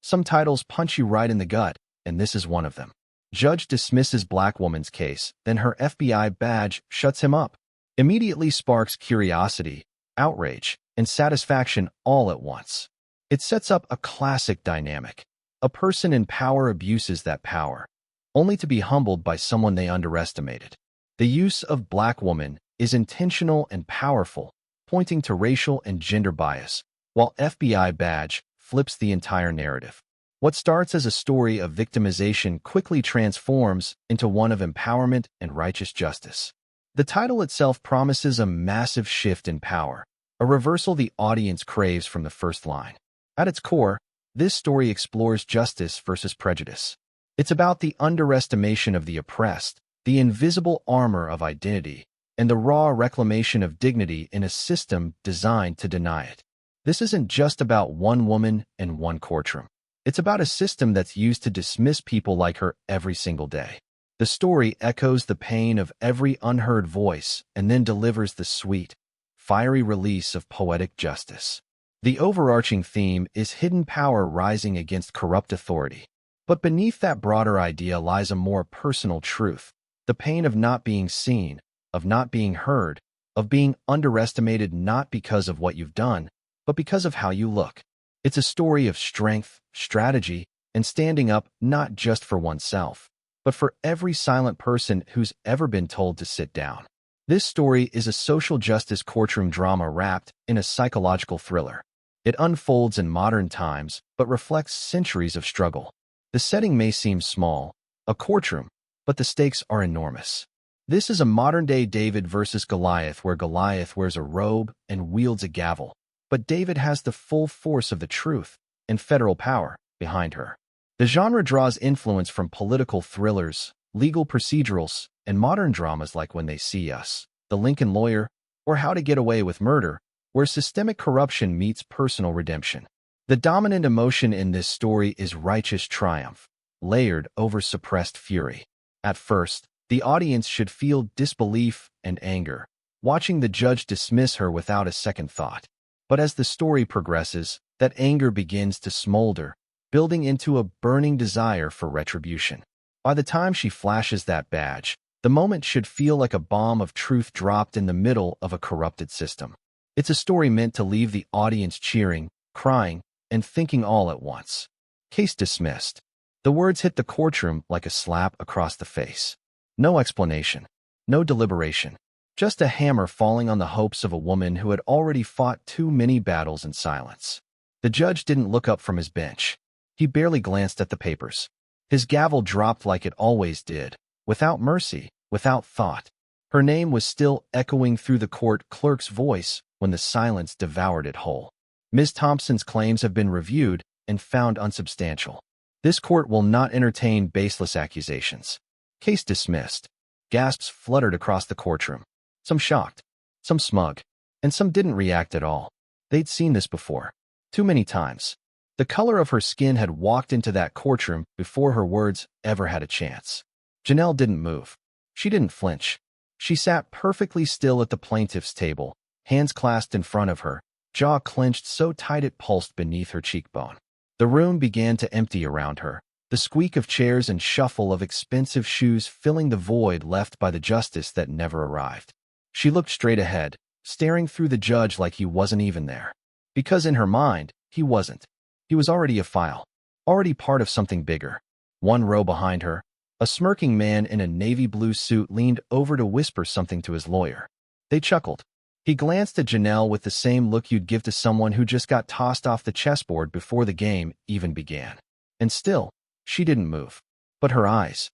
Some titles punch you right in the gut, and this is one of them. Judge dismisses black woman's case, then her FBI badge shuts him up. Immediately sparks curiosity, outrage, and satisfaction all at once. It sets up a classic dynamic. A person in power abuses that power, only to be humbled by someone they underestimated. The use of black woman is intentional and powerful, pointing to racial and gender bias, while FBI badge flips the entire narrative. What starts as a story of victimization quickly transforms into one of empowerment and righteous justice. The title itself promises a massive shift in power, a reversal the audience craves from the first line. At its core, this story explores justice versus prejudice. It's about the underestimation of the oppressed, the invisible armor of identity, and the raw reclamation of dignity in a system designed to deny it. This isn't just about one woman and one courtroom. It's about a system that's used to dismiss people like her every single day. The story echoes the pain of every unheard voice and then delivers the sweet, fiery release of poetic justice. The overarching theme is hidden power rising against corrupt authority. But beneath that broader idea lies a more personal truth, the pain of not being seen, of not being heard, of being underestimated not because of what you've done, but because of how you look. It's a story of strength, strategy, and standing up not just for oneself, but for every silent person who's ever been told to sit down. This story is a social justice courtroom drama wrapped in a psychological thriller. It unfolds in modern times, but reflects centuries of struggle. The setting may seem small, a courtroom, but the stakes are enormous. This is a modern-day David versus Goliath where Goliath wears a robe and wields a gavel, but David has the full force of the truth and federal power behind her. The genre draws influence from political thrillers, legal procedurals, and modern dramas like When They See Us, The Lincoln Lawyer, or How to Get Away with Murder, where systemic corruption meets personal redemption. The dominant emotion in this story is righteous triumph, layered over suppressed fury. At first, the audience should feel disbelief and anger, watching the judge dismiss her without a second thought. But as the story progresses, that anger begins to smolder, building into a burning desire for retribution. By the time she flashes that badge, the moment should feel like a bomb of truth dropped in the middle of a corrupted system. It's a story meant to leave the audience cheering, crying, and thinking all at once. Case dismissed. The words hit the courtroom like a slap across the face. No explanation, no deliberation, just a hammer falling on the hopes of a woman who had already fought too many battles in silence. The judge didn't look up from his bench. He barely glanced at the papers. His gavel dropped like it always did, without mercy, without thought. Her name was still echoing through the court clerk's voice when the silence devoured it whole. Ms. Thompson's claims have been reviewed and found unsubstantial. This court will not entertain baseless accusations. Case dismissed. Gasps fluttered across the courtroom. Some shocked, some smug, and some didn't react at all. They'd seen this before. Too many times. The color of her skin had walked into that courtroom before her words ever had a chance. Janelle didn't move. She didn't flinch. She sat perfectly still at the plaintiff's table, hands clasped in front of her, jaw clenched so tight it pulsed beneath her cheekbone. The room began to empty around her, the squeak of chairs and shuffle of expensive shoes filling the void left by the justice that never arrived. She looked straight ahead, staring through the judge like he wasn't even there. Because in her mind, he wasn't. He was already a file, already part of something bigger. One row behind her, a smirking man in a navy blue suit leaned over to whisper something to his lawyer. They chuckled. He glanced at Janelle with the same look you'd give to someone who just got tossed off the chessboard before the game even began. And still, she didn't move. But her eyes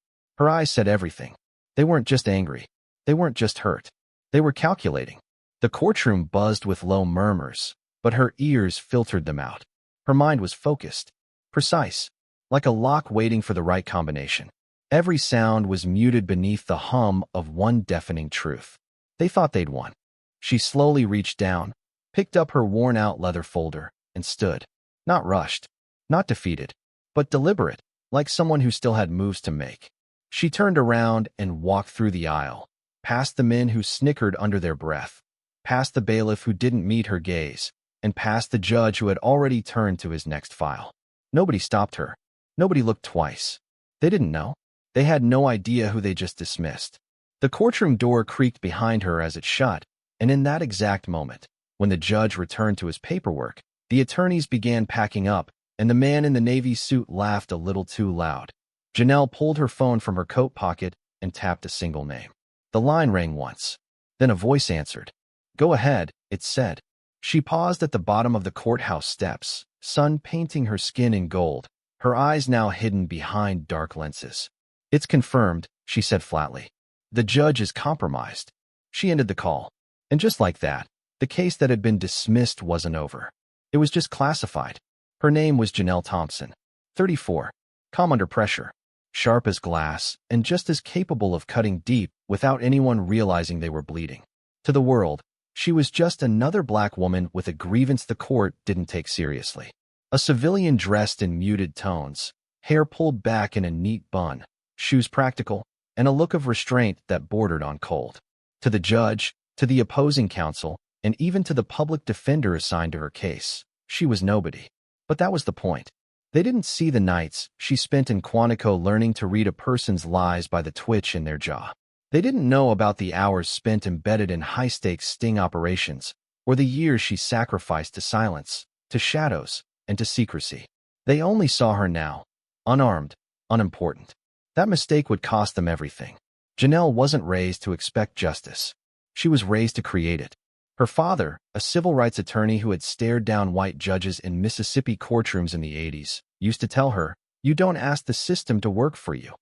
said everything. They weren't just angry. They weren't just hurt. They were calculating. The courtroom buzzed with low murmurs, but her ears filtered them out. Her mind was focused, precise, like a lock waiting for the right combination. Every sound was muted beneath the hum of one deafening truth. They thought they'd won. She slowly reached down, picked up her worn-out leather folder, and stood. Not rushed, not defeated, but deliberate, like someone who still had moves to make. She turned around and walked through the aisle, past the men who snickered under their breath, past the bailiff who didn't meet her gaze, and past the judge who had already turned to his next file. Nobody stopped her. Nobody looked twice. They didn't know. They had no idea who they just dismissed. The courtroom door creaked behind her as it shut, and in that exact moment, when the judge returned to his paperwork, the attorneys began packing up, and the man in the navy suit laughed a little too loud. Janelle pulled her phone from her coat pocket and tapped a single name. The line rang once. Then a voice answered. "Go ahead," it said. She paused at the bottom of the courthouse steps, sun painting her skin in gold, her eyes now hidden behind dark lenses. "It's confirmed," she said flatly. "The judge is compromised." She ended the call. And just like that, the case that had been dismissed wasn't over. It was just classified. Her name was Janelle Thompson, 34, calm under pressure, sharp as glass, and just as capable of cutting deep without anyone realizing they were bleeding. To the world, she was just another black woman with a grievance the court didn't take seriously. A civilian dressed in muted tones, hair pulled back in a neat bun, shoes practical, and a look of restraint that bordered on cold. To the judge, to the opposing counsel, and even to the public defender assigned to her case, she was nobody. But that was the point. They didn't see the nights she spent in Quantico learning to read a person's lies by the twitch in their jaw. They didn't know about the hours spent embedded in high-stakes sting operations, or the years she sacrificed to silence, to shadows, and to secrecy. They only saw her now, unarmed, unimportant. That mistake would cost them everything. Janelle wasn't raised to expect justice. She was raised to create it. Her father, a civil rights attorney who had stared down white judges in Mississippi courtrooms in the 80s, used to tell her, "You don't ask the system to work for you.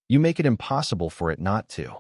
You make it impossible for it not to."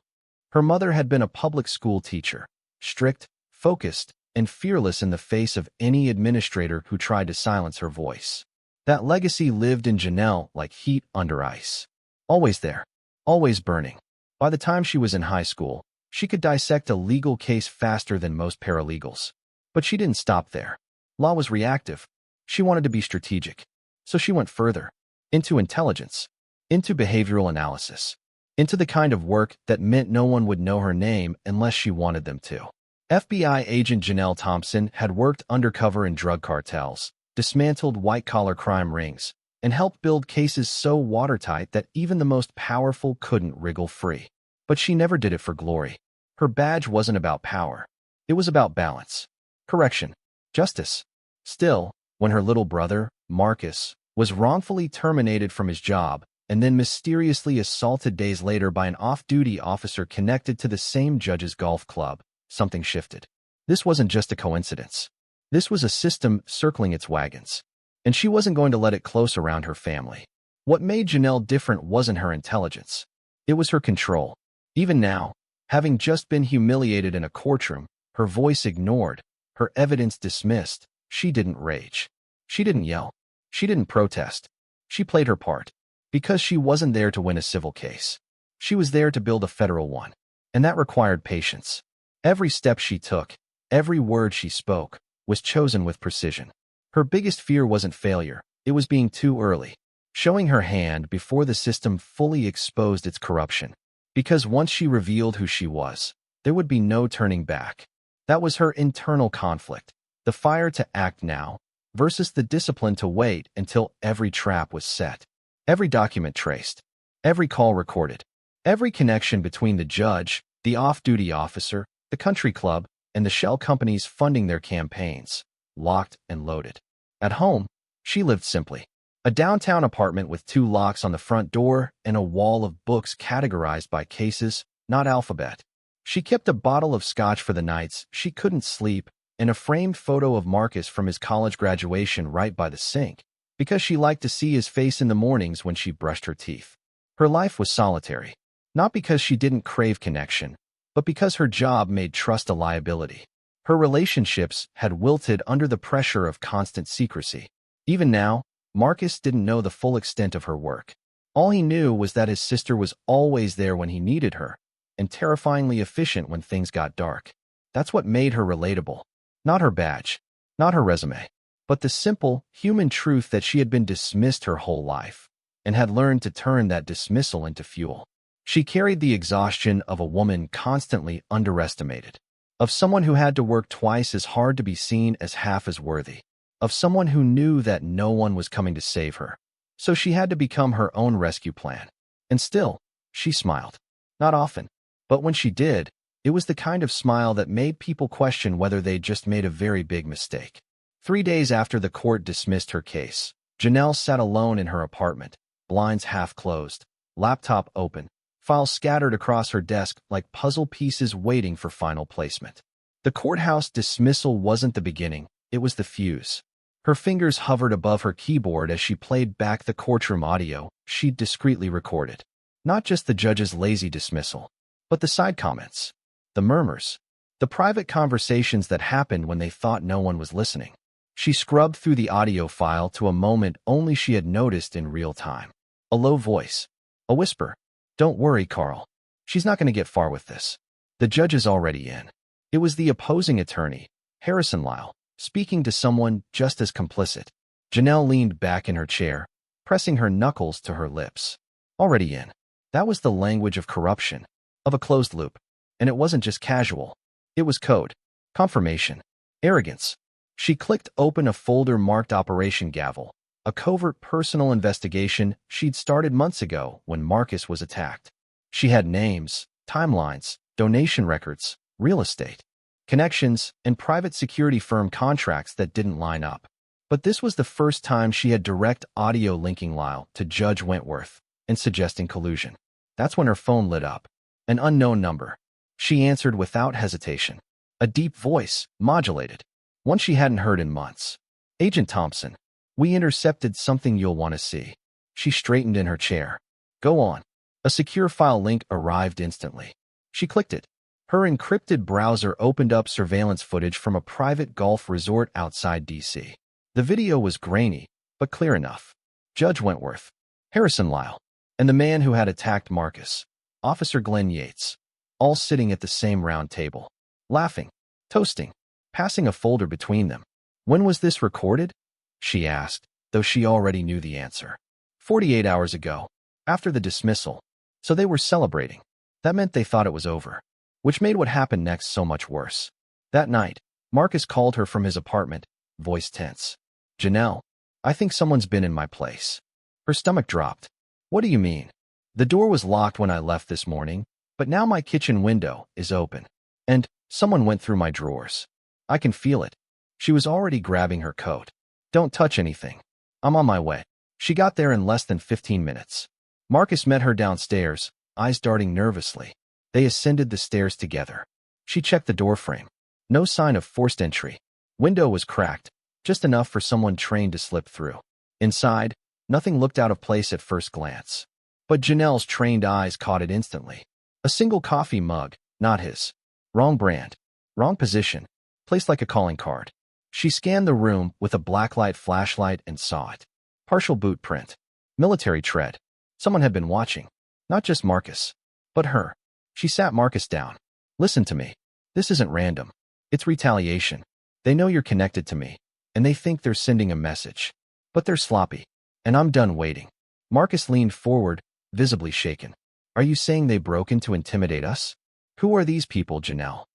Her mother had been a public school teacher, strict, focused, and fearless in the face of any administrator who tried to silence her voice. That legacy lived in Janelle like heat under ice. Always there, always burning. By the time she was in high school, she could dissect a legal case faster than most paralegals. But she didn't stop there. Law was reactive. She wanted to be strategic. So she went further. Into intelligence. Into behavioral analysis. Into the kind of work that meant no one would know her name unless she wanted them to. FBI agent Janelle Thompson had worked undercover in drug cartels, dismantled white-collar crime rings, and helped build cases so watertight that even the most powerful couldn't wriggle free. But she never did it for glory. Her badge wasn't about power. It was about balance. Correction. Justice. Still, when her little brother, Marcus, was wrongfully terminated from his job and then mysteriously assaulted days later by an off-duty officer connected to the same judge's golf club, something shifted. This wasn't just a coincidence. This was a system circling its wagons. And she wasn't going to let it close around her family. What made Janelle different wasn't her intelligence. It was her control. Even now, having just been humiliated in a courtroom, her voice ignored, her evidence dismissed, she didn't rage. She didn't yell. She didn't protest. She played her part. Because she wasn't there to win a civil case. She was there to build a federal one. And that required patience. Every step she took, every word she spoke, was chosen with precision. Her biggest fear wasn't failure. It was being too early. Showing her hand before the system fully exposed its corruption. Because once she revealed who she was, there would be no turning back. That was her internal conflict, the fire to act now versus the discipline to wait until every trap was set, every document traced, every call recorded, every connection between the judge, the off-duty officer, the country club, and the shell companies funding their campaigns, locked and loaded. At home, she lived simply. A downtown apartment with 2 locks on the front door and a wall of books categorized by cases, not alphabet. She kept a bottle of scotch for the nights she couldn't sleep and a framed photo of Marcus from his college graduation right by the sink, because she liked to see his face in the mornings when she brushed her teeth. Her life was solitary, not because she didn't crave connection, but because her job made trust a liability. Her relationships had wilted under the pressure of constant secrecy. Even now, Marcus didn't know the full extent of her work. All he knew was that his sister was always there when he needed her, and terrifyingly efficient when things got dark. That's what made her relatable. Not her badge, not her resume, but the simple, human truth that she had been dismissed her whole life, and had learned to turn that dismissal into fuel. She carried the exhaustion of a woman constantly underestimated, of someone who had to work twice as hard to be seen as half as worthy, of someone who knew that no one was coming to save her, So she had to become her own rescue plan. And still, she smiled. Not often, but when she did, it was the kind of smile that made people question whether they'd just made a very big mistake. 3 days after the court dismissed her case, Janelle sat alone in her apartment, blinds half closed, laptop open, files scattered across her desk like puzzle pieces waiting for final placement. The courthouse dismissal wasn't the beginning, it was the fuse. Her fingers hovered above her keyboard as she played back the courtroom audio she'd discreetly recorded. Not just the judge's lazy dismissal, but the side comments, the murmurs, the private conversations that happened when they thought no one was listening. She scrubbed through the audio file to a moment only she had noticed in real time. A low voice. A whisper. "Don't worry, Carl. She's not going to get far with this. The judge is already in." It was the opposing attorney, Harrison Lyle, speaking to someone just as complicit. Janelle leaned back in her chair, pressing her knuckles to her lips. Already in. That was the language of corruption, of a closed loop. And it wasn't just casual. It was code. Confirmation. Arrogance. She clicked open a folder marked Operation Gavel, a covert personal investigation she'd started months ago when Marcus was attacked. She had names, timelines, donation records, real estate, connections, and private security firm contracts that didn't line up. But this was the first time she had direct audio linking Lyle to Judge Wentworth and suggesting collusion. That's when her phone lit up. An unknown number. She answered without hesitation. A deep voice, modulated. One she hadn't heard in months. "Agent Thompson, we intercepted something you'll want to see." She straightened in her chair. "Go on." A secure file link arrived instantly. She clicked it. Her encrypted browser opened up surveillance footage from a private golf resort outside D.C. The video was grainy, but clear enough. Judge Wentworth, Harrison Lyle, and the man who had attacked Marcus, Officer Glenn Yates, all sitting at the same round table, laughing, toasting, passing a folder between them. "When was this recorded?" she asked, though she already knew the answer. 48 hours ago, after the dismissal. So they were celebrating. That meant they thought it was over, which made what happened next so much worse. That night, Marcus called her from his apartment, voice tense. "Janelle, I think someone's been in my place." Her stomach dropped. "What do you mean?" "The door was locked when I left this morning, but now my kitchen window is open. And someone went through my drawers. I can feel it." She was already grabbing her coat. "Don't touch anything. I'm on my way." She got there in less than 15 minutes. Marcus met her downstairs, eyes darting nervously. They ascended the stairs together. She checked the doorframe. No sign of forced entry. Window was cracked, just enough for someone trained to slip through. Inside, nothing looked out of place at first glance. But Janelle's trained eyes caught it instantly. A single coffee mug, not his. Wrong brand. Wrong position. Placed like a calling card. She scanned the room with a blacklight flashlight and saw it. Partial boot print. Military tread. Someone had been watching. Not just Marcus, but her. She sat Marcus down. "Listen to me. This isn't random. It's retaliation. They know you're connected to me, and they think they're sending a message. But they're sloppy, and I'm done waiting." Marcus leaned forward, visibly shaken. "Are you saying they broke in to intimidate us? Who are these people, Janelle?"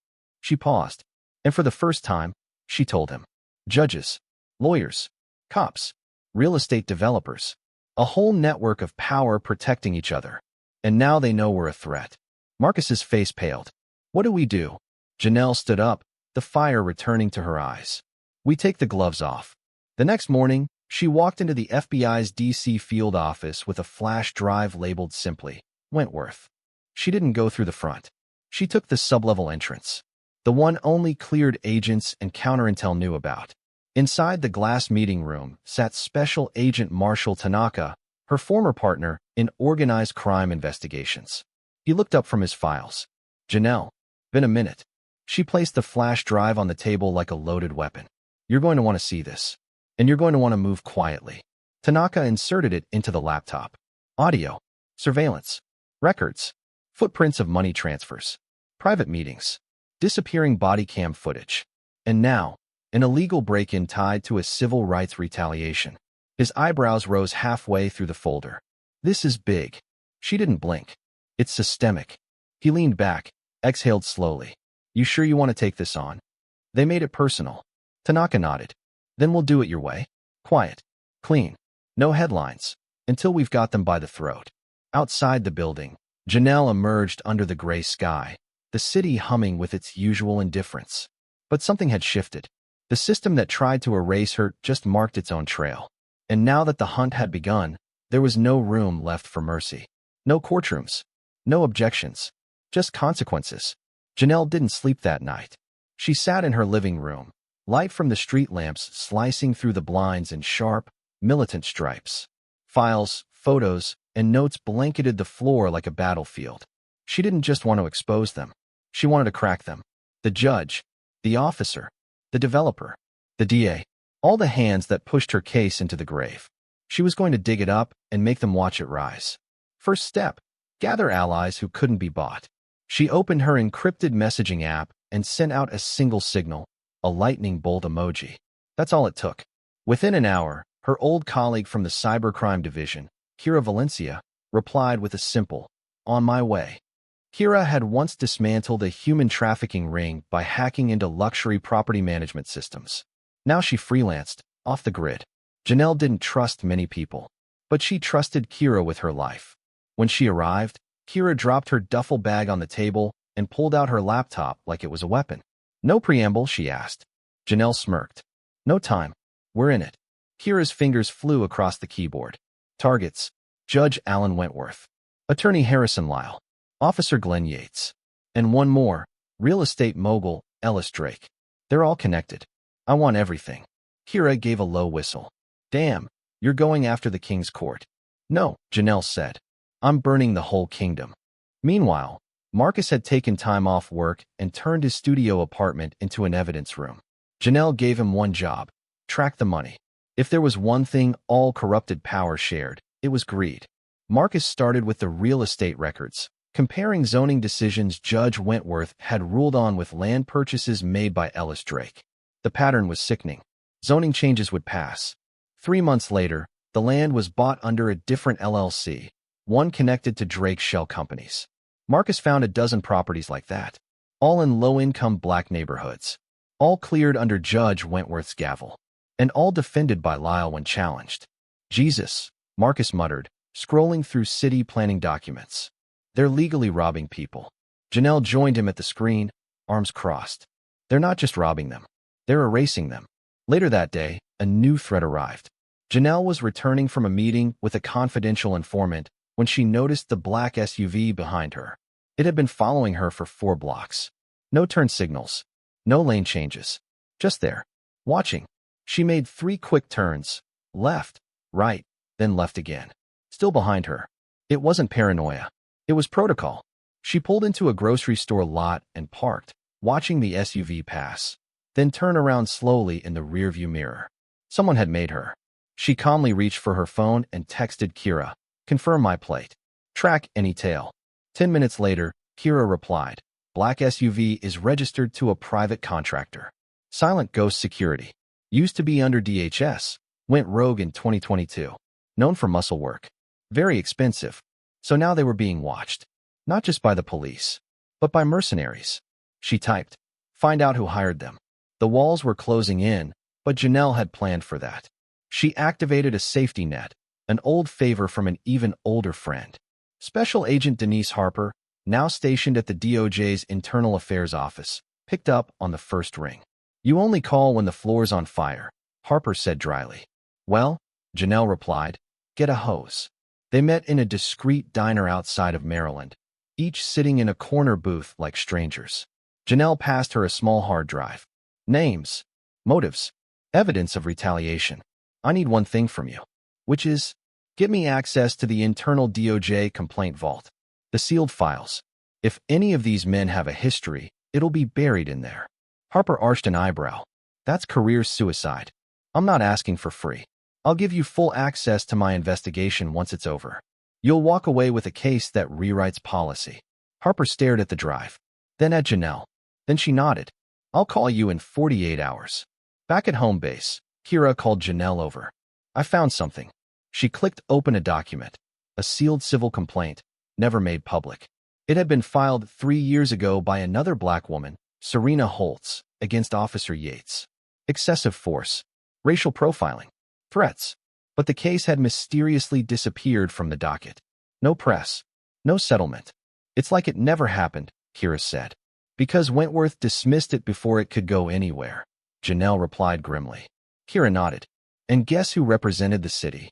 She paused, and for the first time, she told him. Judges, lawyers, cops, real estate developers. A whole network of power protecting each other. And now they know we're a threat. Marcus's face paled. "What do we do?" Janelle stood up, the fire returning to her eyes. "We take the gloves off." The next morning, she walked into the FBI's D.C. field office with a flash drive labeled simply, Wentworth. She didn't go through the front. She took the sublevel entrance. The one only cleared agents and counterintel knew about. Inside the glass meeting room sat Special Agent Marshall Tanaka, her former partner in organized crime investigations. He looked up from his files. "Janelle, been a minute." She placed the flash drive on the table like a loaded weapon. "You're going to want to see this. And you're going to want to move quietly." Tanaka inserted it into the laptop. Audio, surveillance, records, footprints of money transfers, private meetings, disappearing body cam footage. And now, an illegal break-in tied to a civil rights retaliation. His eyebrows rose halfway through the folder. "This is big." She didn't blink. "It's systemic." He leaned back, exhaled slowly. "You sure you want to take this on?" They made it personal. Tanaka nodded. "Then we'll do it your way. Quiet. Clean. No headlines. until we've got them by the throat. Outside the building, Janelle emerged under the gray sky, the city humming with its usual indifference. But something had shifted. The system that tried to erase her just marked its own trail. And now that the hunt had begun, there was no room left for mercy. No courtrooms. No objections. Just consequences. Janelle didn't sleep that night. She sat in her living room, light from the street lamps slicing through the blinds in sharp, militant stripes. Files, photos, and notes blanketed the floor like a battlefield. She didn't just want to expose them. She wanted to crack them. The judge, the officer, the developer, the DA, all the hands that pushed her case into the grave. She was going to dig it up and make them watch it rise. First step, gather allies who couldn't be bought. She opened her encrypted messaging app and sent out a single signal, a lightning bolt emoji. That's all it took. Within an hour, her old colleague from the cybercrime division, Kira Valencia, replied with a simple, "On my way." Kira had once dismantled a human trafficking ring by hacking into luxury property management systems. Now she freelanced, off the grid. Janelle didn't trust many people, but she trusted Kira with her life. When she arrived, Kira dropped her duffel bag on the table and pulled out her laptop like it was a weapon. "No preamble," she asked. Janelle smirked. "No time. We're in it." Kira's fingers flew across the keyboard. Targets: Judge Alan Wentworth, Attorney Harrison Lyle, Officer Glenn Yates, and one more, real estate mogul Ellis Drake. They're all connected. I want everything. Kira gave a low whistle. "Damn, you're going after the king's court." "No," Janelle said. "I'm burning the whole kingdom." Meanwhile, Marcus had taken time off work and turned his studio apartment into an evidence room. Janelle gave him one job: track the money. If there was one thing all corrupted power shared, it was greed. Marcus started with the real estate records, comparing zoning decisions Judge Wentworth had ruled on with land purchases made by Ellis Drake. The pattern was sickening. Zoning changes would pass. 3 months later, the land was bought under a different LLC, one connected to Drake's shell companies. Marcus found a dozen properties like that, all in low-income black neighborhoods, all cleared under Judge Wentworth's gavel, and all defended by Lyle when challenged. "Jesus," Marcus muttered, scrolling through city planning documents. "They're legally robbing people." Janelle joined him at the screen, arms crossed. "They're not just robbing them. They're erasing them." Later that day, a new threat arrived. Janelle was returning from a meeting with a confidential informant when she noticed the black SUV behind her. It had been following her for 4 blocks. No turn signals, no lane changes. Just there, watching. She made 3 quick turns, left, right, then left again. Still behind her. It wasn't paranoia. It was protocol. She pulled into a grocery store lot and parked, watching the SUV pass, then turn around slowly in the rearview mirror. Someone had made her. She calmly reached for her phone and texted Kira, "Confirm my plate. Track any tail." 10 minutes later, Kira replied, "Black SUV is registered to a private contractor. Silent Ghost Security. Used to be under DHS. Went rogue in 2022. Known for muscle work. Very expensive." So now they were being watched. Not just by the police, but by mercenaries. She typed, "Find out who hired them." The walls were closing in, but Janelle had planned for that. She activated a safety net, an old favor from an even older friend. Special Agent Denise Harper, now stationed at the DOJ's Internal Affairs Office, picked up on the first ring. "You only call when the floor's on fire," Harper said dryly. "Well," Janelle replied, "get a hose." They met in a discreet diner outside of Maryland, each sitting in a corner booth like strangers. Janelle passed her a small hard drive. "Names, motives, evidence of retaliation. I need one thing from you, which is, get me access to the internal DOJ complaint vault, the sealed files. If any of these men have a history, it'll be buried in there." Harper arched an eyebrow. "That's career suicide. I'm not asking for free. I'll give you full access to my investigation once it's over. You'll walk away with a case that rewrites policy." Harper stared at the drive, then at Janelle. Then she nodded. "I'll call you in 48 hours. Back at home base, Kira called Janelle over. "I found something." She clicked open a document, a sealed civil complaint, never made public. It had been filed 3 years ago by another black woman, Serena Holtz, against Officer Yates. Excessive force, racial profiling, threats. But the case had mysteriously disappeared from the docket. No press. No settlement. It's like it never happened, Kira said. Because Wentworth dismissed it before it could go anywhere, Janelle replied grimly. Kira nodded. And guess who represented the city?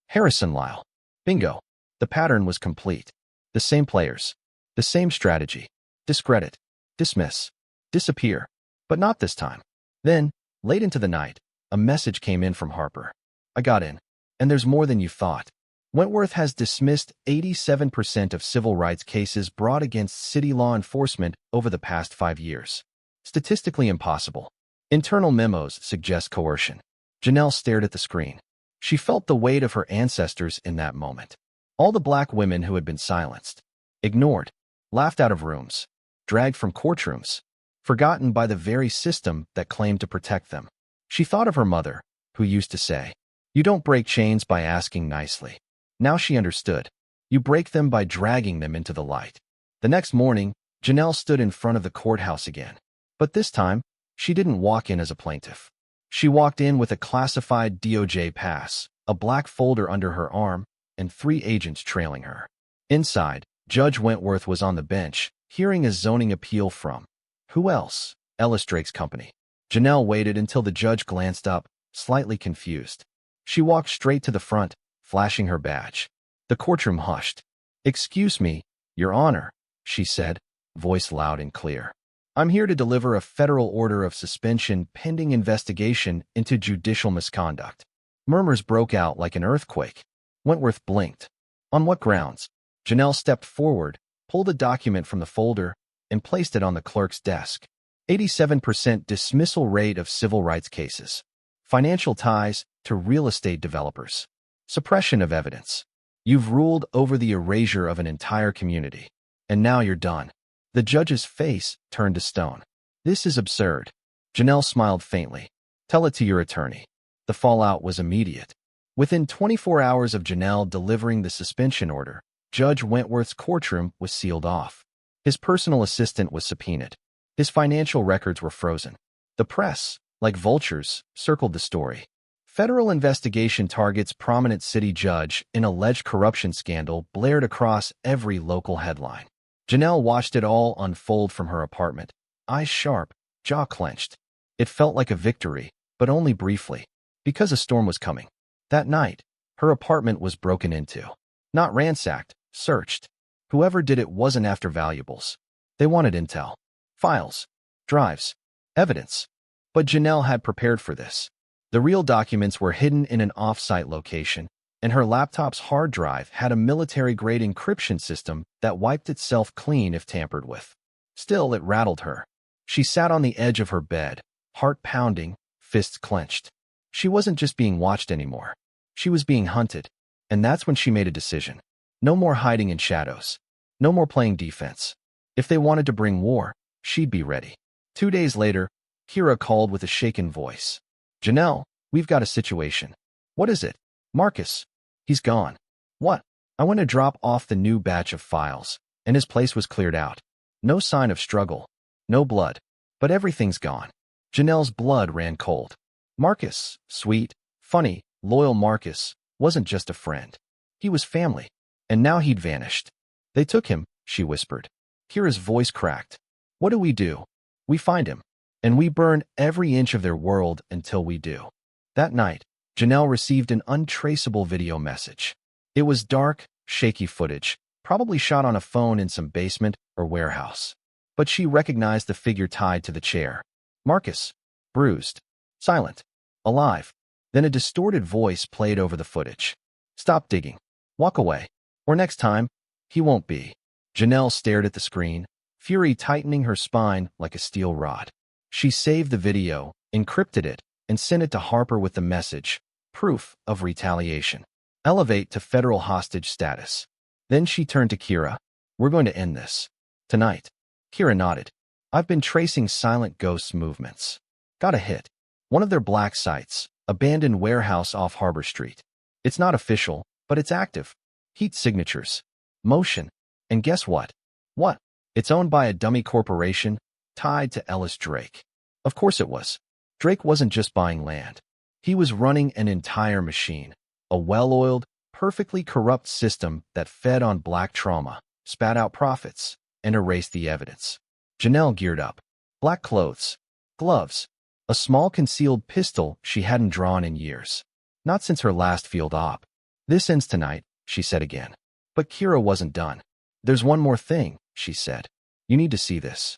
Harrison Lyle. Bingo. The pattern was complete. The same players. The same strategy. Discredit. Dismiss. Disappear. But not this time. Then, late into the night, a message came in from Harper. I got in. And there's more than you thought. Wentworth has dismissed 87% of civil rights cases brought against city law enforcement over the past 5 years. Statistically impossible. Internal memos suggest coercion. Janelle stared at the screen. She felt the weight of her ancestors in that moment. All the black women who had been silenced, ignored, laughed out of rooms, dragged from courtrooms, forgotten by the very system that claimed to protect them. She thought of her mother, who used to say, "You don't break chains by asking nicely." Now she understood. You break them by dragging them into the light. The next morning, Janelle stood in front of the courthouse again. But this time, she didn't walk in as a plaintiff. She walked in with a classified DOJ pass, a black folder under her arm, and 3 agents trailing her. Inside, Judge Wentworth was on the bench, hearing a zoning appeal from, who else? Ellis Drake's company. Janelle waited until the judge glanced up, slightly confused. She walked straight to the front, flashing her badge. The courtroom hushed. Excuse me, Your Honor, she said, voice loud and clear. I'm here to deliver a federal order of suspension pending investigation into judicial misconduct. Murmurs broke out like an earthquake. Wentworth blinked. On what grounds? Janelle stepped forward, pulled a document from the folder, and placed it on the clerk's desk. 87% dismissal rate of civil rights cases. Financial ties to real estate developers. Suppression of evidence. You've ruled over the erasure of an entire community. And now you're done. The judge's face turned to stone. This is absurd. Janelle smiled faintly. Tell it to your attorney. The fallout was immediate. Within 24 hours of Janelle delivering the suspension order, Judge Wentworth's courtroom was sealed off. His personal assistant was subpoenaed. His financial records were frozen. The press, like vultures, circled the story. Federal investigation targets prominent city judge in alleged corruption scandal blared across every local headline. Janelle watched it all unfold from her apartment, eyes sharp, jaw clenched. It felt like a victory, but only briefly, because a storm was coming. That night, her apartment was broken into. Not ransacked, searched. Whoever did it wasn't after valuables. They wanted intel. Files. Drives. Evidence. But Janelle had prepared for this. The real documents were hidden in an off-site location, and her laptop's hard drive had a military-grade encryption system that wiped itself clean if tampered with. Still, it rattled her. She sat on the edge of her bed, heart pounding, fists clenched. She wasn't just being watched anymore. She was being hunted, and that's when she made a decision. No more hiding in shadows. No more playing defense. If they wanted to bring war, she'd be ready. 2 days later, Kira called with a shaken voice. Janelle, we've got a situation. What is it? Marcus. He's gone. What? I went to drop off the new batch of files, and his place was cleared out. No sign of struggle. No blood. But everything's gone. Janelle's blood ran cold. Marcus, sweet, funny, loyal Marcus, wasn't just a friend. He was family. And now he'd vanished. They took him, she whispered. Kira's voice cracked. What do? We find him. And we burn every inch of their world until we do. That night, Janelle received an untraceable video message. It was dark, shaky footage, probably shot on a phone in some basement or warehouse. But she recognized the figure tied to the chair. Marcus. Bruised. Silent. Alive. Then a distorted voice played over the footage. Stop digging. Walk away. Or next time, he won't be. Janelle stared at the screen, fury tightening her spine like a steel rod. She saved the video, encrypted it, and sent it to Harper with the message, proof of retaliation. Elevate to federal hostage status. Then she turned to Kira. We're going to end this. Tonight. Kira nodded. I've been tracing Silent Ghost's movements. Got a hit. One of their black sites, abandoned warehouse off Harbor Street. It's not official, but it's active. Heat signatures. Motion. And guess what? What? It's owned by a dummy corporation tied to Ellis Drake. Of course it was. Drake wasn't just buying land. He was running an entire machine. a well-oiled, perfectly corrupt system that fed on black trauma, spat out profits, and erased the evidence. Janelle geared up. Black clothes, gloves, a small concealed pistol she hadn't drawn in years. Not since her last field op. "This ends tonight," she said again. But Kira wasn't done. "There's one more thing," she said. "You need to see this."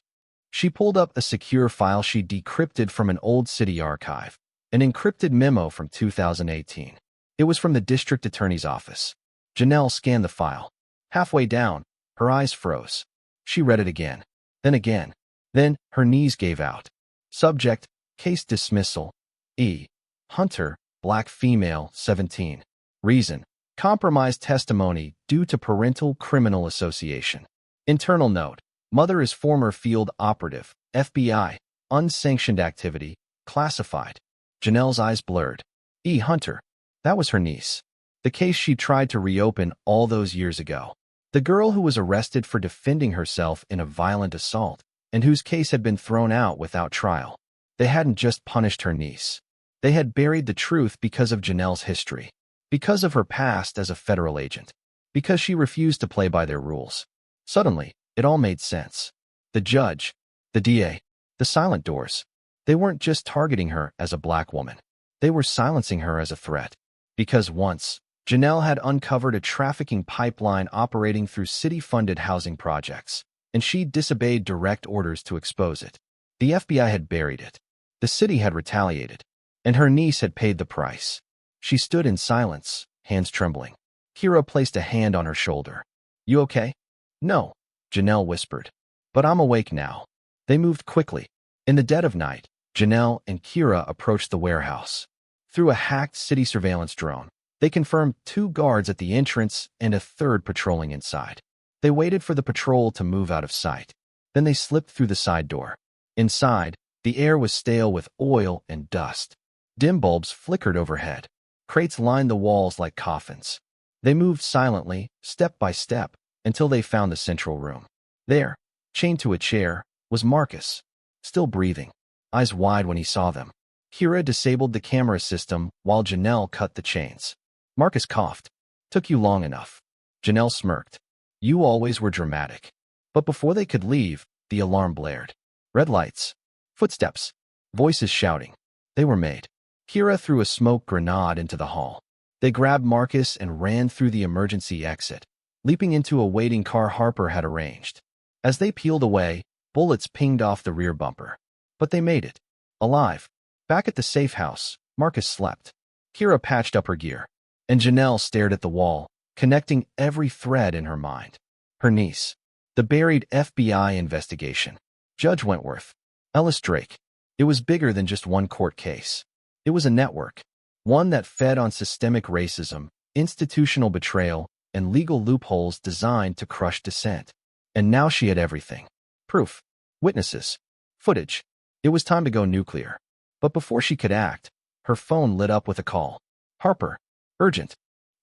She pulled up a secure file she decrypted from an old city archive, an encrypted memo from 2018. It was from the district attorney's office. Janelle scanned the file. Halfway down, her eyes froze. She read it again. Then her knees gave out. Subject, case dismissal. E. Hunter, black female, 17. Reason, compromised testimony due to parental criminal association. Internal note, mother is former field operative, FBI, unsanctioned activity, classified. Janelle's eyes blurred. E. Hunter. That was her niece. The case she tried to reopen all those years ago. The girl who was arrested for defending herself in a violent assault, and whose case had been thrown out without trial. They hadn't just punished her niece. They had buried the truth because of Janelle's history, because of her past as a federal agent, because she refused to play by their rules. Suddenly, it all made sense. The judge, the DA, the silent doors. They weren't just targeting her as a black woman. They were silencing her as a threat. Because once, Janelle had uncovered a trafficking pipeline operating through city-funded housing projects, and she disobeyed direct orders to expose it. The FBI had buried it. The city had retaliated, and her niece had paid the price. She stood in silence, hands trembling. Kira placed a hand on her shoulder. "You okay?" "No," Janelle whispered. "But I'm awake now." They moved quickly. In the dead of night, Janelle and Kira approached the warehouse. Through a hacked city surveillance drone, they confirmed 2 guards at the entrance and a 3rd patrolling inside. They waited for the patrol to move out of sight. Then they slipped through the side door. Inside, the air was stale with oil and dust. Dim bulbs flickered overhead. Crates lined the walls like coffins. They moved silently, step by step, until they found the central room. There, chained to a chair, was Marcus, still breathing, eyes wide when he saw them. Kira disabled the camera system while Janelle cut the chains. Marcus coughed. "Took you long enough." Janelle smirked. "You always were dramatic." But before they could leave, the alarm blared. Red lights. Footsteps. Voices shouting. They were made. Kira threw a smoke grenade into the hall. They grabbed Marcus and ran through the emergency exit, leaping into a waiting car Harper had arranged. As they peeled away, bullets pinged off the rear bumper. But they made it. Alive. Back at the safe house, Marcus slept. Kira patched up her gear, and Janelle stared at the wall, connecting every thread in her mind. Her niece. The buried FBI investigation. Judge Wentworth. Ellis Drake. It was bigger than just one court case. It was a network. One that fed on systemic racism, institutional betrayal, and legal loopholes designed to crush dissent. And now she had everything. Proof. Witnesses. Footage. It was time to go nuclear. But before she could act, her phone lit up with a call. "Harper. Urgent.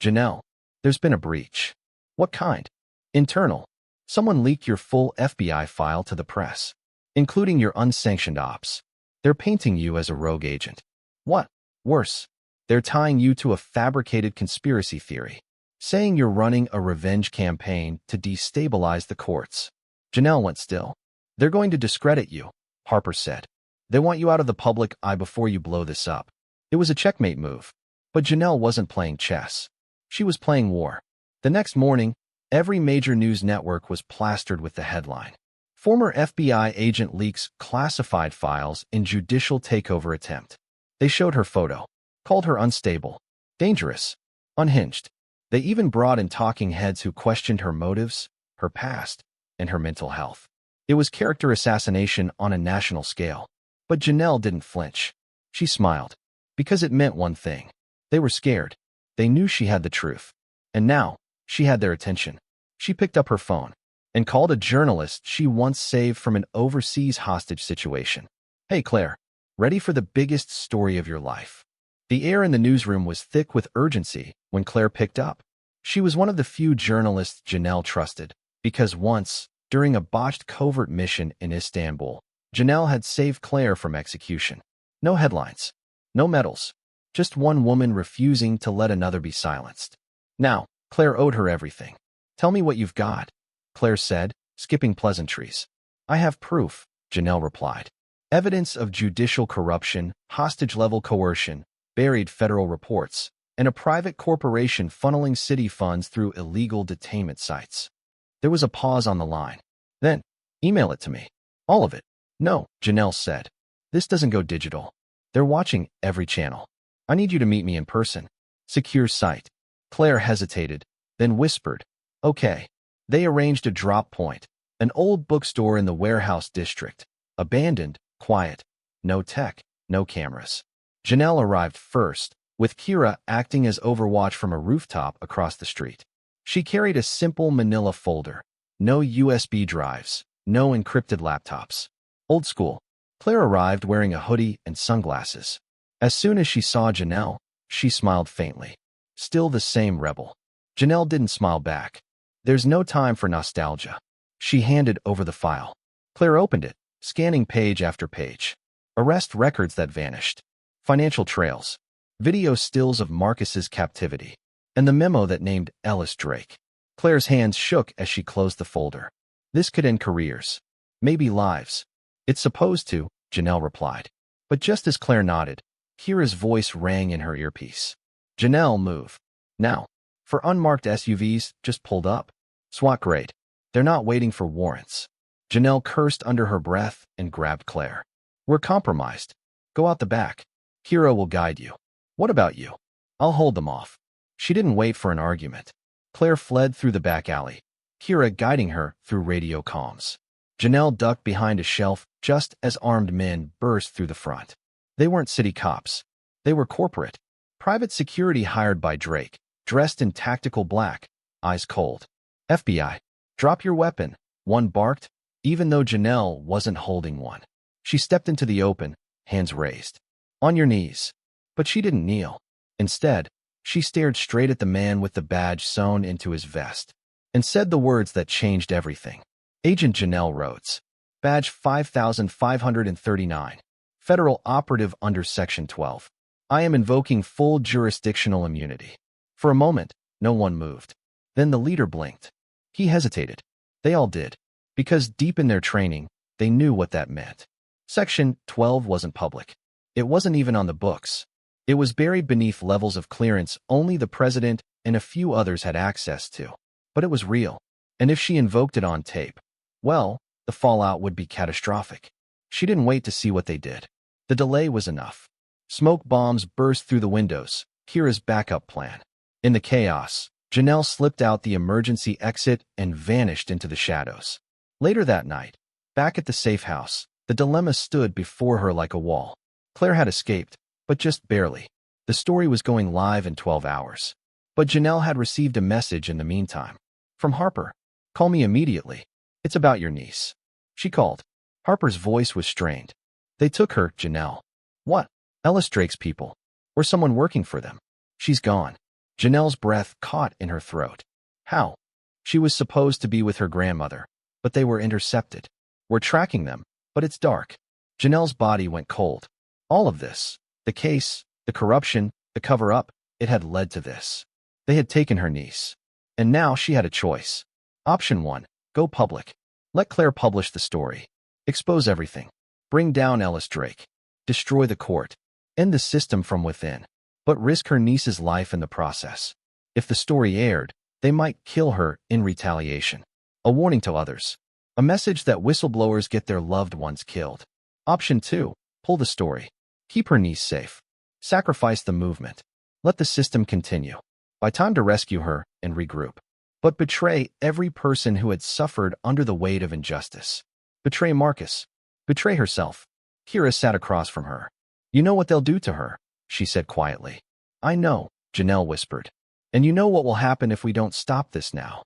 Janelle. There's been a breach." "What kind?" "Internal. Someone leaked your full FBI file to the press, including your unsanctioned ops. They're painting you as a rogue agent. What? Worse, they're tying you to a fabricated conspiracy theory, saying you're running a revenge campaign to destabilize the courts." Janelle went still. "They're going to discredit you," Harper said. "They want you out of the public eye before you blow this up." It was a checkmate move. But Janelle wasn't playing chess. She was playing war. The next morning, every major news network was plastered with the headline. "Former FBI agent leaks classified files in judicial takeover attempt." They showed her photo, called her unstable, dangerous, unhinged. They even brought in talking heads who questioned her motives, her past, and her mental health. It was character assassination on a national scale. But Janelle didn't flinch. She smiled. Because it meant one thing. They were scared. They knew she had the truth. And now, she had their attention. She picked up her phone and called a journalist she once saved from an overseas hostage situation. "Hey, Claire. Ready for the biggest story of your life?" The air in the newsroom was thick with urgency when Claire picked up. She was one of the few journalists Janelle trusted, because once, during a botched covert mission in Istanbul, Janelle had saved Claire from execution. No headlines. No medals. Just one woman refusing to let another be silenced. Now, Claire owed her everything. Tell me what you've got, Claire said, skipping pleasantries. I have proof, Janelle replied. Evidence of judicial corruption, hostage-level coercion, buried federal reports, and a private corporation funneling city funds through illegal detainment sites. There was a pause on the line. Then, email it to me. All of it. No, Janelle said. This doesn't go digital. They're watching every channel. I need you to meet me in person. Secure site. Claire hesitated, then whispered, Okay. They arranged a drop point, an old bookstore in the warehouse district. Abandoned, quiet. No tech, no cameras. Janelle arrived first, with Kira acting as overwatch from a rooftop across the street. She carried a simple manila folder. No USB drives, no encrypted laptops. Old school. Claire arrived wearing a hoodie and sunglasses. As soon as she saw Janelle, she smiled faintly. Still the same rebel. Janelle didn't smile back. There's no time for nostalgia. She handed over the file. Claire opened it, scanning page after page. Arrest records that vanished. Financial trails. Video stills of Marcus's captivity. And the memo that named Ellis Drake. Claire's hands shook as she closed the folder. This could end careers. Maybe lives. It's supposed to, Janelle replied. But just as Claire nodded, Kira's voice rang in her earpiece. Janelle, move. Now. For unmarked SUVs, just pulled up. SWAT grade. They're not waiting for warrants. Janelle cursed under her breath and grabbed Claire. We're compromised. Go out the back. Kira will guide you. What about you? I'll hold them off. She didn't wait for an argument. Claire fled through the back alley, Kira guiding her through radio comms. Janelle ducked behind a shelf just as armed men burst through the front. They weren't city cops. They were corporate. Private security hired by Drake, dressed in tactical black, eyes cold. FBI. Drop your weapon, one barked, even though Janelle wasn't holding one. She stepped into the open, hands raised. On your knees. But she didn't kneel. Instead, she stared straight at the man with the badge sewn into his vest and said the words that changed everything. Agent Janelle Rhodes. Badge 5539. Federal operative under Section 12. I am invoking full jurisdictional immunity. For a moment, no one moved. Then the leader blinked. He hesitated. They all did. Because deep in their training, they knew what that meant. Section 12 wasn't public. It wasn't even on the books. It was buried beneath levels of clearance only the president and a few others had access to. But it was real. And if she invoked it on tape, well, the fallout would be catastrophic. She didn't wait to see what they did. The delay was enough. Smoke bombs burst through the windows, Kira's backup plan. In the chaos, Janelle slipped out the emergency exit and vanished into the shadows. Later that night, back at the safe house, the dilemma stood before her like a wall. Claire had escaped, but just barely. The story was going live in 12 hours. But Janelle had received a message in the meantime. From Harper. Call me immediately. It's about your niece. She called. Harper's voice was strained. They took her, Janelle. What? Ellis Drake's people. Or someone working for them. She's gone. Janelle's breath caught in her throat. How? She was supposed to be with her grandmother, but they were intercepted. We're tracking them, but it's dark. Janelle's body went cold. All of this, the case, the corruption, the cover-up, it had led to this. They had taken her niece. And now she had a choice. Option 1, go public. Let Claire publish the story. Expose everything. Bring down Ellis Drake. Destroy the court. End the system from within. But risk her niece's life in the process. If the story aired, they might kill her in retaliation. A warning to others. A message that whistleblowers get their loved ones killed. Option 2, pull the story. Keep her niece safe. Sacrifice the movement. Let the system continue. By time to rescue her and regroup. But betray every person who had suffered under the weight of injustice. Betray Marcus. Betray herself. Kira sat across from her. You know what they'll do to her, she said quietly. I know, Janelle whispered. And you know what will happen if we don't stop this now.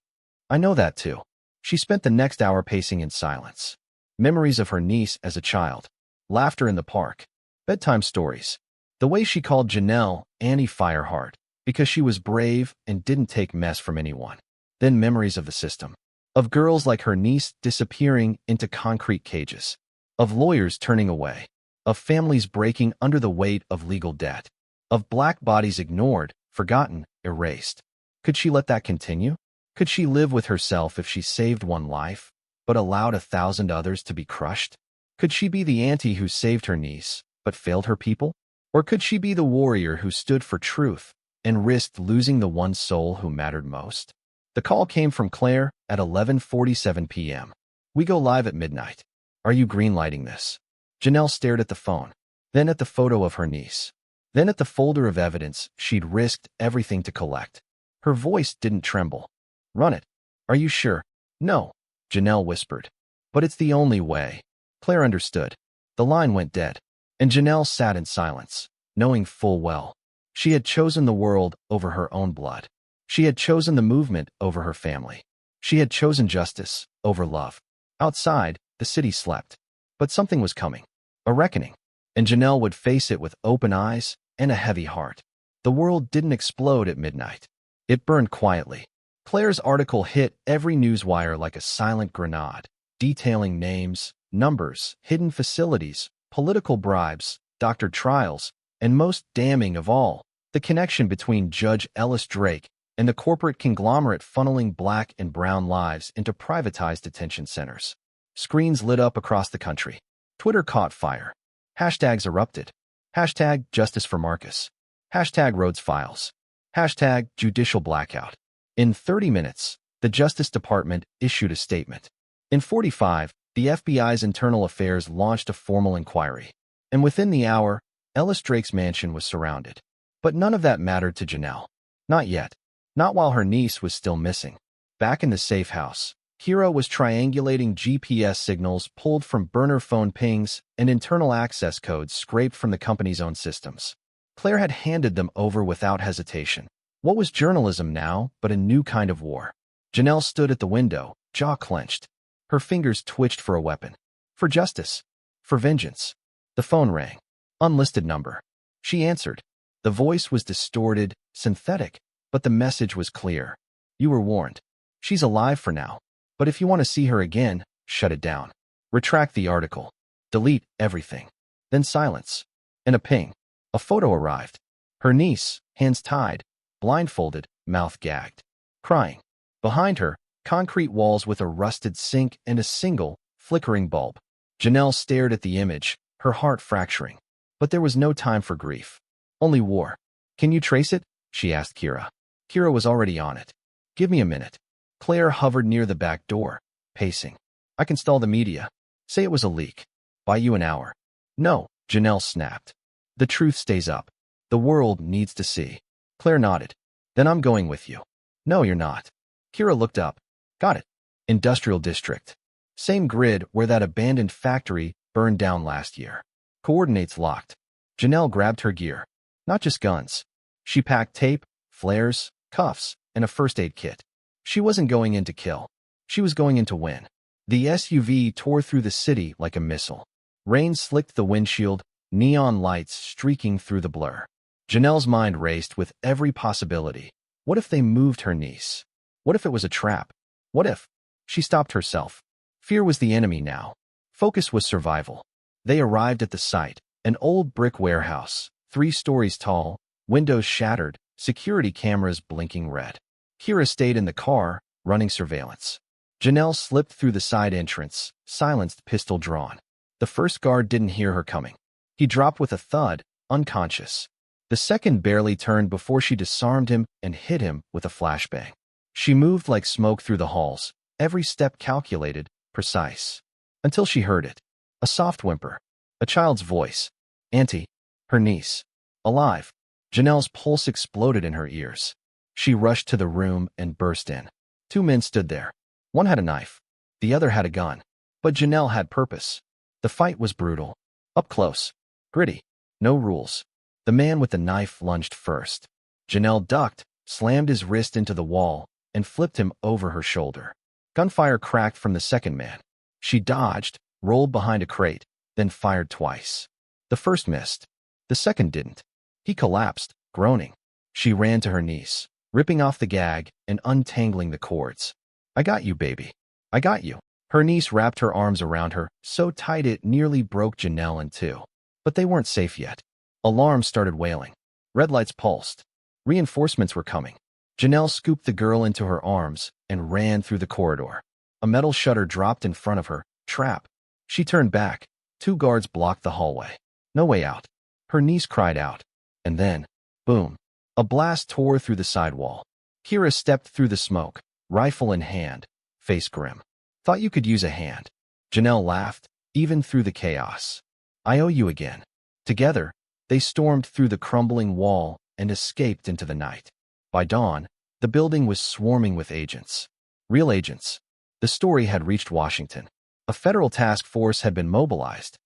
I know that too. She spent the next hour pacing in silence. Memories of her niece as a child. Laughter in the park. Bedtime stories. The way she called Janelle Annie Fireheart because she was brave and didn't take mess from anyone. Then memories of the system. Of girls like her niece disappearing into concrete cages. Of lawyers turning away. Of families breaking under the weight of legal debt. of black bodies ignored, forgotten, erased. Could she let that continue? Could she live with herself if she saved one life, but allowed 1,000 others to be crushed? Could she be the auntie who saved her niece, but failed her people? Or could she be the warrior who stood for truth and risked losing the one soul who mattered most? The call came from Claire at 11:47 p.m. We go live at midnight. Are you greenlighting this? Janelle stared at the phone, then at the photo of her niece, then at the folder of evidence she'd risked everything to collect. Her voice didn't tremble. Run it. Are you sure? No, Janelle whispered. But it's the only way. Claire understood. The line went dead, and Janelle sat in silence, knowing full well. She had chosen the world over her own blood. She had chosen the movement over her family. She had chosen justice over love. Outside, the city slept. But something was coming. A reckoning. And Janelle would face it with open eyes and a heavy heart. The world didn't explode at midnight. It burned quietly. Claire's article hit every newswire like a silent grenade, detailing names, numbers, hidden facilities, political bribes, doctored trials, and most damning of all, the connection between Judge Ellis Drake and the corporate conglomerate funneling black and brown lives into privatized detention centers. Screens lit up across the country. Twitter caught fire. Hashtags erupted. Hashtag Justice for Marcus. Hashtag Rhodes Files. Hashtag Judicial Blackout. In 30 minutes, the Justice Department issued a statement. In 45, the FBI's Internal Affairs launched a formal inquiry. And within the hour, Ellis Drake's mansion was surrounded. But none of that mattered to Janelle. Not yet. Not while her niece was still missing. Back in the safe house, Kira was triangulating GPS signals pulled from burner phone pings and internal access codes scraped from the company's own systems. Claire had handed them over without hesitation. What was journalism now but a new kind of war? Janelle stood at the window, jaw clenched. Her fingers twitched for a weapon. For justice. For vengeance. The phone rang. Unlisted number. She answered. The voice was distorted, synthetic, but the message was clear. You were warned. She's alive for now. But if you want to see her again, shut it down. Retract the article. Delete everything. Then silence. And a ping. A photo arrived. Her niece, hands tied, blindfolded, mouth gagged. Crying. Behind her, concrete walls with a rusted sink and a single, flickering bulb. Janelle stared at the image, her heart fracturing. But there was no time for grief. Only war. Can you trace it? She asked Kira. Kira was already on it. Give me a minute. Claire hovered near the back door, pacing. I can stall the media. Say it was a leak. Buy you an hour. No, Janelle snapped. The truth stays up. The world needs to see. Claire nodded. Then I'm going with you. No, you're not. Kira looked up. Got it. Industrial district. Same grid where that abandoned factory burned down last year. Coordinates locked. Janelle grabbed her gear. Not just guns. She packed tape, flares, cuffs, and a first aid kit. She wasn't going in to kill. She was going in to win. The SUV tore through the city like a missile. Rain slicked the windshield, neon lights streaking through the blur. Janelle's mind raced with every possibility. What if they moved her niece? What if it was a trap? What if? She stopped herself. Fear was the enemy now. Focus was survival. They arrived at the site, an old brick warehouse, 3 stories tall, windows shattered, security cameras blinking red. Kira stayed in the car, running surveillance. Janelle slipped through the side entrance, silenced, pistol drawn. The first guard didn't hear her coming. He dropped with a thud, unconscious. The second barely turned before she disarmed him and hit him with a flashbang. She moved like smoke through the halls, every step calculated, precise. Until she heard it. A soft whimper. A child's voice. Auntie. Her niece. Alive. Janelle's pulse exploded in her ears. She rushed to the room and burst in. 2 men stood there. One had a knife. The other had a gun. But Janelle had purpose. The fight was brutal. Up close. Gritty. No rules. The man with the knife lunged first. Janelle ducked, slammed his wrist into the wall, and flipped him over her shoulder. Gunfire cracked from the second man. She dodged, rolled behind a crate, then fired twice. The first missed. The second didn't. He collapsed, groaning. She ran to her niece, ripping off the gag and untangling the cords. I got you, baby. I got you. Her niece wrapped her arms around her, so tight it nearly broke Janelle in two. But they weren't safe yet. Alarms started wailing. Red lights pulsed. Reinforcements were coming. Janelle scooped the girl into her arms and ran through the corridor. A metal shutter dropped in front of her. Trap. She turned back. 2 guards blocked the hallway. No way out. Her niece cried out. And then, boom. A blast tore through the side wall. Kira stepped through the smoke, rifle in hand, face grim. Thought you could use a hand. Janelle laughed, even through the chaos. I owe you again. Together, they stormed through the crumbling wall and escaped into the night. By dawn, the building was swarming with agents. Real agents. The story had reached Washington. A federal task force had been mobilized.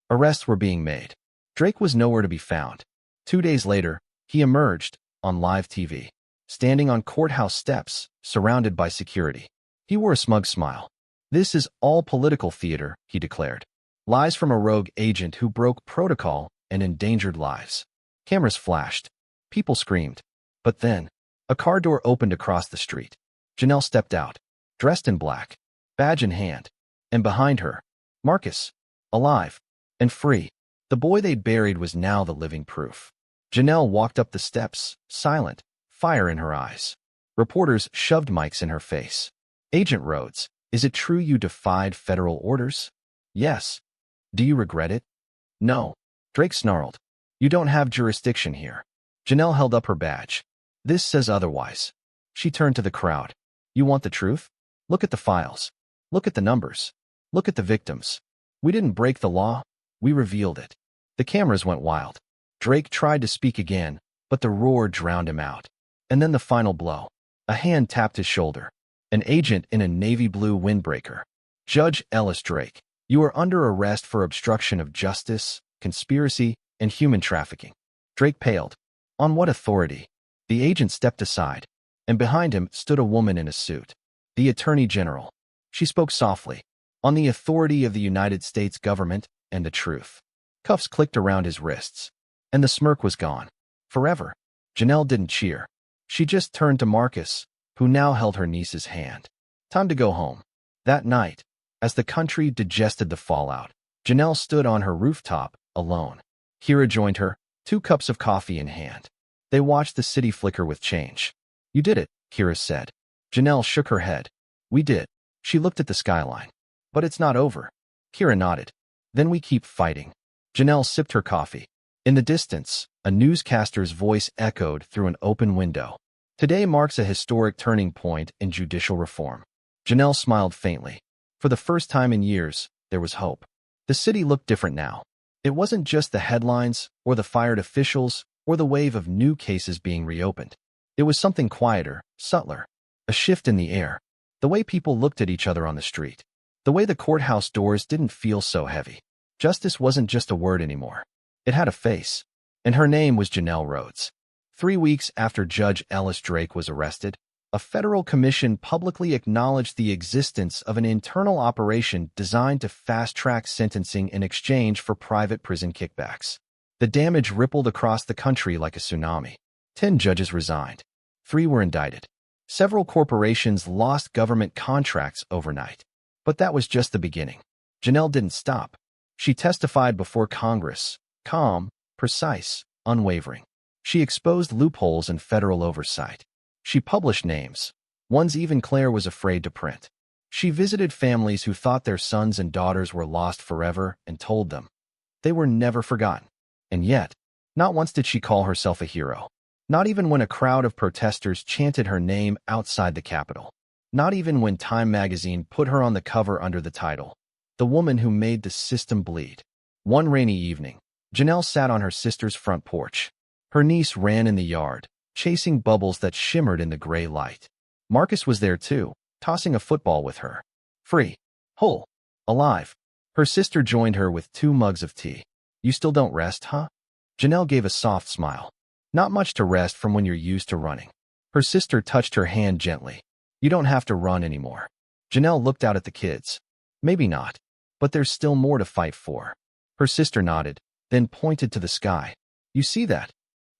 Arrests were being made. Drake was nowhere to be found. 2 days later, he emerged on live TV, standing on courthouse steps, surrounded by security. He wore a smug smile. This is all political theater, he declared. Lies from a rogue agent who broke protocol and endangered lives. Cameras flashed. People screamed. But then, a car door opened across the street. Janelle stepped out, dressed in black, badge in hand, and behind her, Marcus, alive and free. The boy they'd buried was now the living proof. Janelle walked up the steps, silent, fire in her eyes. Reporters shoved mics in her face. Agent Rhodes, is it true you defied federal orders? Yes. Do you regret it? No. Drake snarled. You don't have jurisdiction here. Janelle held up her badge. This says otherwise. She turned to the crowd. You want the truth? Look at the files. Look at the numbers. Look at the victims. We didn't break the law. We revealed it. The cameras went wild. Drake tried to speak again, but the roar drowned him out. And then the final blow. A hand tapped his shoulder. An agent in a navy blue windbreaker. Judge Ellis Drake, you are under arrest for obstruction of justice, conspiracy, and human trafficking. Drake paled. On what authority? The agent stepped aside, and behind him stood a woman in a suit. The Attorney General. She spoke softly. On the authority of the United States government and the truth. Cuffs clicked around his wrists. And the smirk was gone. Forever. Janelle didn't cheer. She just turned to Marcus, who now held her niece's hand. Time to go home. That night, as the country digested the fallout, Janelle stood on her rooftop, alone. Kira joined her, 2 cups of coffee in hand. They watched the city flicker with change. You did it, Kira said. Janelle shook her head. We did. She looked at the skyline. But it's not over. Kira nodded. Then we keep fighting. Janelle sipped her coffee. In the distance, a newscaster's voice echoed through an open window. Today marks a historic turning point in judicial reform. Janelle smiled faintly. For the first time in years, there was hope. The city looked different now. It wasn't just the headlines, or the fired officials, or the wave of new cases being reopened. It was something quieter, subtler. A shift in the air. The way people looked at each other on the street. The way the courthouse doors didn't feel so heavy. Justice wasn't just a word anymore. It had a face. And her name was Janelle Rhodes. 3 weeks after Judge Ellis Drake was arrested, a federal commission publicly acknowledged the existence of an internal operation designed to fast-track sentencing in exchange for private prison kickbacks. The damage rippled across the country like a tsunami. 10 judges resigned. 3 were indicted. Several corporations lost government contracts overnight. But that was just the beginning. Janelle didn't stop. She testified before Congress, calm, precise, unwavering. She exposed loopholes in federal oversight. She published names, ones even Claire was afraid to print. She visited families who thought their sons and daughters were lost forever and told them they were never forgotten. And yet, not once did she call herself a hero. Not even when a crowd of protesters chanted her name outside the Capitol. Not even when Time magazine put her on the cover under the title, "The Woman Who Made the System Bleed." One rainy evening, Janelle sat on her sister's front porch. Her niece ran in the yard, chasing bubbles that shimmered in the gray light. Marcus was there too, tossing a football with her. Free. Whole. Alive. Her sister joined her with 2 mugs of tea. You still don't rest, huh? Janelle gave a soft smile. Not much to rest from when you're used to running. Her sister touched her hand gently. You don't have to run anymore. Janelle looked out at the kids. Maybe not, but there's still more to fight for. Her sister nodded, then pointed to the sky. You see that?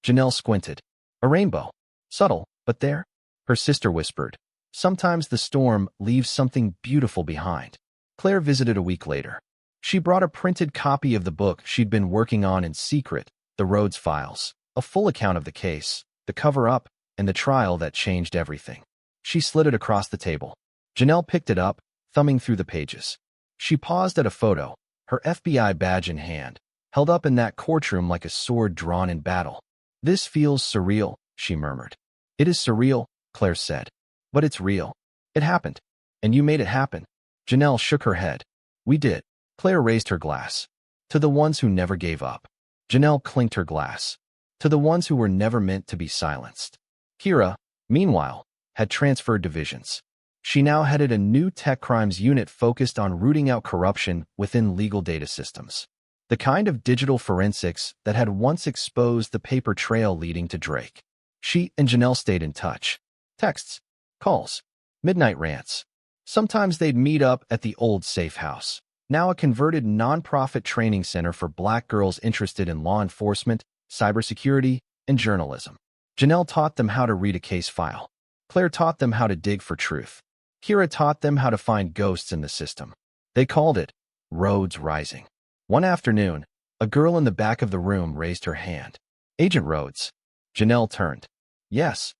Janelle squinted. A rainbow. Subtle, but there. Her sister whispered. Sometimes the storm leaves something beautiful behind. Claire visited a week later. She brought a printed copy of the book she'd been working on in secret, The Rhodes Files. A full account of the case, the cover-up, and the trial that changed everything. She slid it across the table. Janelle picked it up, thumbing through the pages. She paused at a photo, her FBI badge in hand, held up in that courtroom like a sword drawn in battle. "This feels surreal," she murmured. "It is surreal," Claire said. "But it's real. It happened. And you made it happen." Janelle shook her head. "We did." Claire raised her glass. "To the ones who never gave up." Janelle clinked her glass. "To the ones who were never meant to be silenced." Kira, meanwhile, had transferred divisions. She now headed a new tech crimes unit focused on rooting out corruption within legal data systems. The kind of digital forensics that had once exposed the paper trail leading to Drake. She and Janelle stayed in touch. Texts, calls, midnight rants. Sometimes they'd meet up at the old Safe House, now a converted nonprofit training center for Black girls interested in law enforcement, cybersecurity, and journalism. Janelle taught them how to read a case file. Claire taught them how to dig for truth. Kira taught them how to find ghosts in the system. They called it Rhodes Rising. One afternoon, a girl in the back of the room raised her hand. "Agent Rhodes." Janelle turned. "Yes."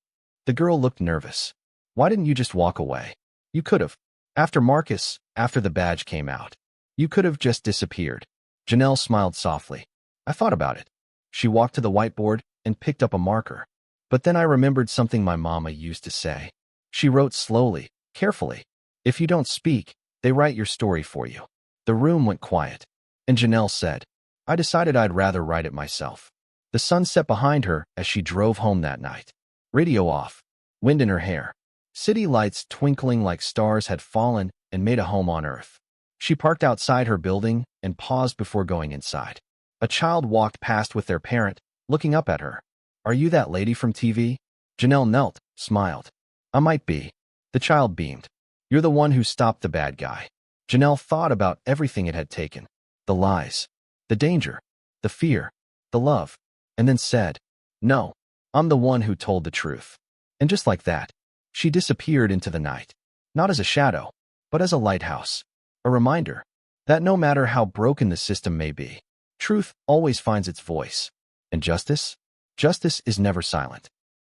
The girl looked nervous. "Why didn't you just walk away? You could have. After Marcus, after the badge came out. You could have just disappeared." Janelle smiled softly. "I thought about it." She walked to the whiteboard and picked up a marker. "But then I remembered something my mama used to say." She wrote slowly, carefully. "If you don't speak, they write your story for you." The room went quiet, and Janelle said, "I decided I'd rather write it myself." The sun set behind her as she drove home that night. Radio off, wind in her hair. City lights twinkling like stars had fallen and made a home on Earth. She parked outside her building and paused before going inside. A child walked past with their parent, looking up at her. "Are you that lady from TV?" Janelle knelt, smiled. "I might be." The child beamed. "You're the one who stopped the bad guy." Janelle thought about everything it had taken. The lies, the danger, the fear, the love, and then said, "No, I'm the one who told the truth." And just like that, she disappeared into the night. Not as a shadow, but as a lighthouse. A reminder that no matter how broken the system may be, truth always finds its voice. And justice? Justice is never silent.